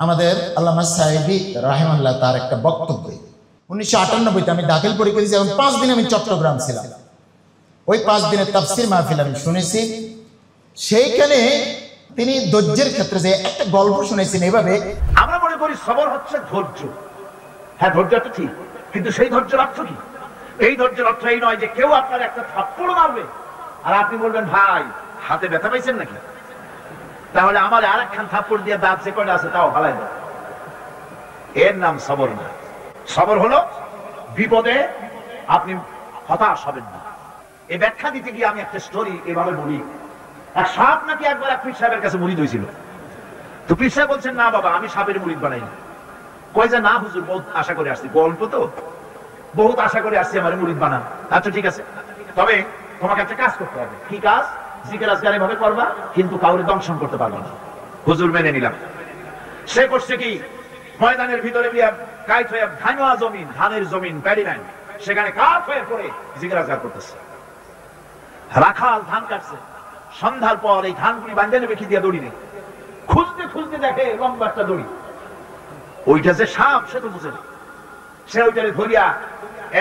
আমাদের আল্লামা সাঈদী রাহিমাহুল্লাহ তার একটা বক্তব্য 1998-তে আমি দাখিল পরীক্ষা দিয়েছি এবং 5 দিন আমি চট্টগ্রাম ছিলাম। ওই 5 দিনের তাফসীর মাহফিল আমি শুনেছি। সেইখানে তিনি ধৈর্যের ক্ষেত্রে যে একটা গল্প শুনেছেন এইভাবে, আমরা মনে করি সবর হচ্ছে ধৈর্য। হ্যাঁ, ধৈর্যটা ঠিক, কিন্তু সেই ধৈর্যের অর্থ কি? এই ধৈর্যের অর্থ এই নয় যে কেউ আপনার একটা থাপ্পড় মারবে আর আপনি বলবেন ভাই হাতে ব্যথা পাইছেন নাকি, তাহলে আমার আরেকখান থাপ্পড় দিয়ে দাঁত যে কয়টা আছে তাও ফালাই দাও। এর নাম সবর না। সবর হলো বিপদে আপনি হতাশ হবেন না। এই ব্যাখ্যা দিতে গিয়ে আমি একটা স্টোরি এভাবে বলি। এক সাপ নাকি একবার এক পীর সাহেবের কাছে মুরিদ হয়েছিল। তো পীর সাহেব বলছেন, না বাবা আমি সাপের মুরিদ বানাই না। কয় যে না হুজুর, বহুত আশা করে আসছি, গল্প তো বহুত আশা করে আসছি আমার মুরিদ বানান। আচ্ছা ঠিক আছে, তবে তোমাকে একটা কাজ করতে হবে। কি কাজ? জিকির আজকার এভাবে করবা, কিন্তু কাউরে দংশন করতে পারবা না। হুজুর মেনে নিলাম। সে করছে কি, ময়দানের ভিতরে গিয়া কাইত হয়ে ধানওয়া জমিন, ধানের জমিন, প্যাডি লাইন, সেখানে কাঠ হয়ে পড়ে জিকির আজকার করতেছে। রাখাল ধান কাটছে। সন্ধ্যার পর এই ধানগুলি বান্ধে নেবে কি দিয়ে দড়ি নেই, খুঁজতে খুঁজতে দেখে লম্বা একটা দড়ি। ওইটা যে সাপ সে তো বুঝে না। সে ওইটারে ধরিয়া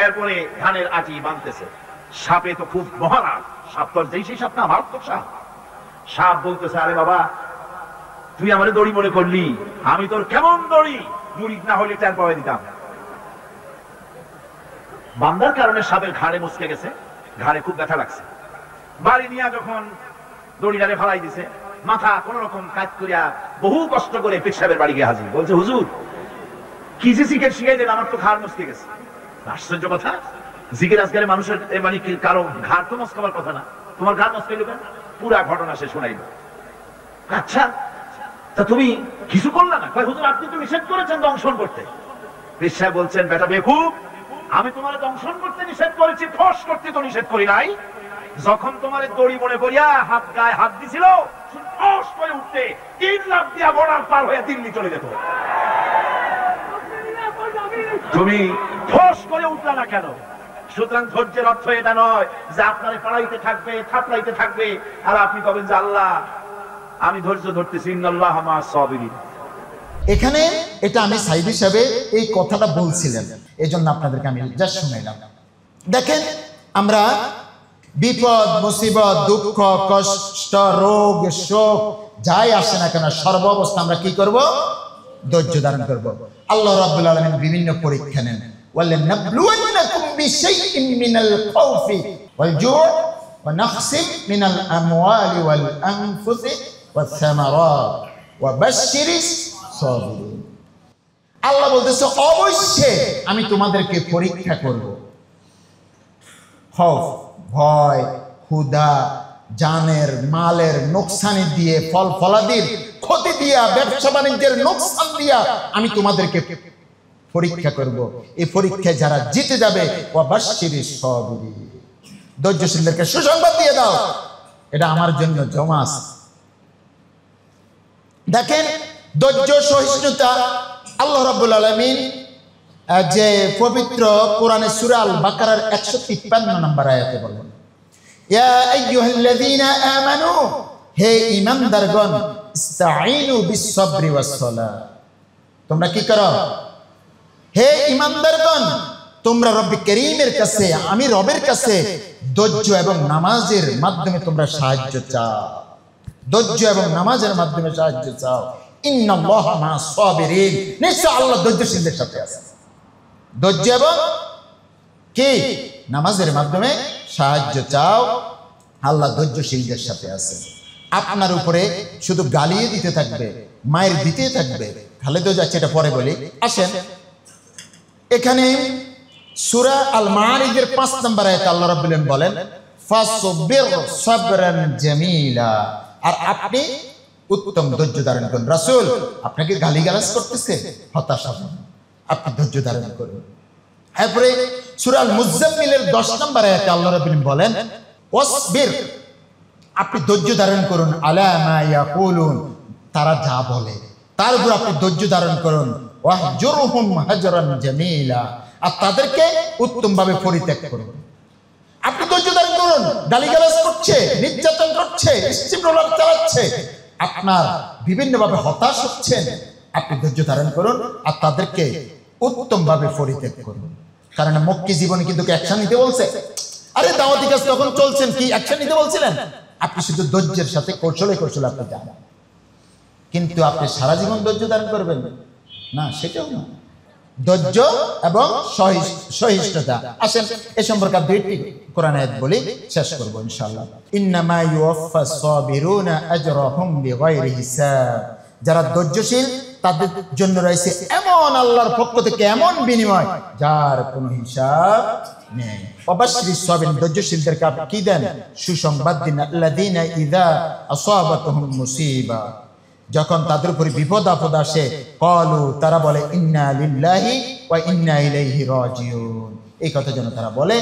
এরপরে ধানের আটি বাঁধতেছে। সাপে তো খুব মহারাজ, সাপ তোর যেই সেই সাপ না, মারাত্মক সাপ। সাপ বলতেছে, আরে বাবা তুই আমারে দড়ি মনে করলি, আমি তোর কেমন দড়ি, মুরিদ না হলে টের পাওয়া দিতাম। বান্দার কারণে সাপের ঘাড়ে মুচকে গেছে, ঘাড়ে খুব ব্যথা লাগছে। বাড়ি নিয়ে যখন দড়িটারে ফালাই দিছে, মাথা কোন রকম কাজ করিয়া বহু কষ্ট করে পীর সাহেবের বাড়ি গিয়ে হাজির। বলছে, হুজুর কি যে জিকির শিখাই দেন, আমার তো ঘাড় মুচকে গেছে। আশ্চর্য কথা, জিকির আজকালে মানুষের মানে কারো ঘাড় তো মস্কাবার কথা না, তোমার ঘাড় মস্কাইল কেন? পুরা ঘটনা সে শোনাইল। আচ্ছা তা তুমি কিছু করলা না? হুজুর আপনি তো নিষেধ করেছেন দংশন করতে। পীর সাহেব বলছেন, বেটা বেকুব, আমি তোমার দংশন করতে নিষেধ করেছি, ফস করতে তো নিষেধ করি নাই। যখন তোমার দড়ি মনে করিয়া হাত গায়ে হাত দিছিল, ফস করে উঠতে 3 লাখ দিয়া বর্ডার পার হয়ে দিল্লি চলে যেত। তুমি ফস করে উঠলা না কেন? সুতরাং ধৈর্যের অর্থ এটা নয় যে আপনারে পাড়াইতে থাকবে, থাপড়াইতে থাকবে, আর আপনি কবেন যে আল্লাহ আমি ধৈর্য ধরতেছি, ইন্নাল্লাহ মা'আস সাবিরিন। এখানে এটা আমি সাঈদী সাহেব এই কথাটা বলছিলেন, এজন্য আপনাদেরকে আমি জাস্ট শুনাইলাম। দেখেন, আমরা বিপদ মুসিবত দুঃখ কষ্ট রোগ শোক যাই আসে না কেন, সর্বাবস্থা আমরা কি করব? ধৈর্য ধারণ করব। আল্লাহ রাব্বুল আলামিন বিভিন্ন পরীক্ষা নেন। ওয়ালানাবলুওয়ান্নাকুম বিশাইইন মিনাল খাউফি ওয়াল জু'i ওয়া নাকসিম মিনাল আমওয়ালি ওয়াল আনফুসি ওয়াস সামারাত ওয়া বাশশিরিস সাবিরিন। আল্লাহ বলতেছে, অবশ্যই আমি তোমাদেরকে পরীক্ষা করব। খৌফ, ভয়, ক্ষুধা, জানের মালের নোকসানি দিয়ে, ফল ফলাদির ক্ষতি দিয়া, ব্যবসা বাণিজ্যের নোকসান দিয়া আমি তোমাদেরকে পরীক্ষা করব। এই পরীক্ষায় যারা জিতে যাবে, ওয়াবাশশিরিস সাবিরিন, ধৈর্যশীলদেরকে সুসংবাদ দিয়ে দাও, এটা আমার জন্য জমা আছে। দেখেন, ধৈর্য সহিষ্ণুতা আল্লাহ রাব্বুল আলামিন যে পবিত্র কোরআনে সূরা আল বাকারার 153 নম্বর আয়াতে বলেন, ইয়া আইয়ুহাল্লাযীনা আমানু, হে ঈমানদারগণ, ইসতাঈনু বিস-সাবরি ওয়াস-সালাহ, তোমরা কি করো? হে ঈমানদারগণ, তোমরা রব্বে কারীমের কাছে, আমি রবের কাছে ধৈর্য এবং নামাজের মাধ্যমে তোমরা সাহায্য চাও। ধৈর্য এবং নামাজের মাধ্যমে সাহায্য চাও। ইন্নাল্লাহা মা'আস সাবিরিন, নিশ্চয় আল্লাহ ধৈর্যশীলদের সাথে আছে। ধৈর্য এবং কি নামাজের মাধ্যমে সাহায্য চাও, আল্লাহ ধৈর্যশীলদের সাথে আছে। আপনার উপরে শুধু গালিয়ে দিতে থাকবে, মায়ের দিতে থাকবে, খালেদও যাচ্ছে, এটা পরে বলি। আসেন, এখানে সূরা আল মাআরিজের 5 নম্বর আয়াতে আল্লাহ রাব্বুল আলামিন বলেন, ফাসবির সাবরান জামিলা, আর আপনি উত্তম ধৈর্য ধারণ করুন। রাসূল আপনাকে গালিগালাজ করতেছে, হতাশ হবেন, আপনি ধৈর্য ধারণ করুন। এরপরে সূরা আল মুজাম্মিলের 10 নম্বর আয়াতে আল্লাহ রাব্বুল আলামিন বলেন, ওয়াসবির, আপনি ধৈর্য ধারণ করুন, আলা মা ইয়াকুলুন, তারা যা বলে তার উপর আপনি ধৈর্য ধারণ করুন। ওয়াহজুরহুম হাজরান জামিলা, আর তাদেরকে উত্তমভাবে পরিত্যাগ করুন। আপনি ধৈর্য ধারণ করুন, গালিগালাজ করছে, নির্যাতন করছে, স্টিমরোলার চালাচ্ছে, আপনার বিভিন্নভাবে হতাশ হচ্ছেন, আপনি ধৈর্য ধারণ করুন আর তাদেরকে উত্তমভাবে পরিত্যাগ করুন। কারণ মক্কি জীবনে কিন্তু অ্যাকশন নিতে বলছে। আরে দাওয়াতি কাজ তখন চলছেন, কি অ্যাকশন নিতে বলছিলেন? আপনি শুধু ধৈর্যের সাথে কৌশলে কৌশলে আপনি যান, কিন্তু আপনি সারা জীবন ধৈর্য ধারণ করবেন না, সেটাও না। ধৈর্য এবং সহিষ্ণুতা। আসেন এ সম্পর্কে দুইটি কোরআন আয়াত বলি, শেষ করব ইনশাআল্লাহ। ইন্নামা ইউওয়াফাস সাবিরুনা আজরাহুম বিগাইরি হিসাব। যারা ধৈর্যশীল তাদের জন্য রয়েছে এমন আল্লাহর পক্ষ থেকে এমন বিনিময় যার কোনো হিসাব নেই। অবাশশিরিস সাবিরিন, ধৈর্যশীলদেরকে আপনি কি দেন? সুসংবাদ দিন। আল্লাযীনা ইযা আসাবাতুহুম মুসিবা, যখন তাদের উপর বিপদ আপদ আসে, ক্বালু, তারা বলে, ইন্না লিল্লাহি ওয়া ইন্না ইলাইহি রাজিউন। এই কথা যেন তারা বলে।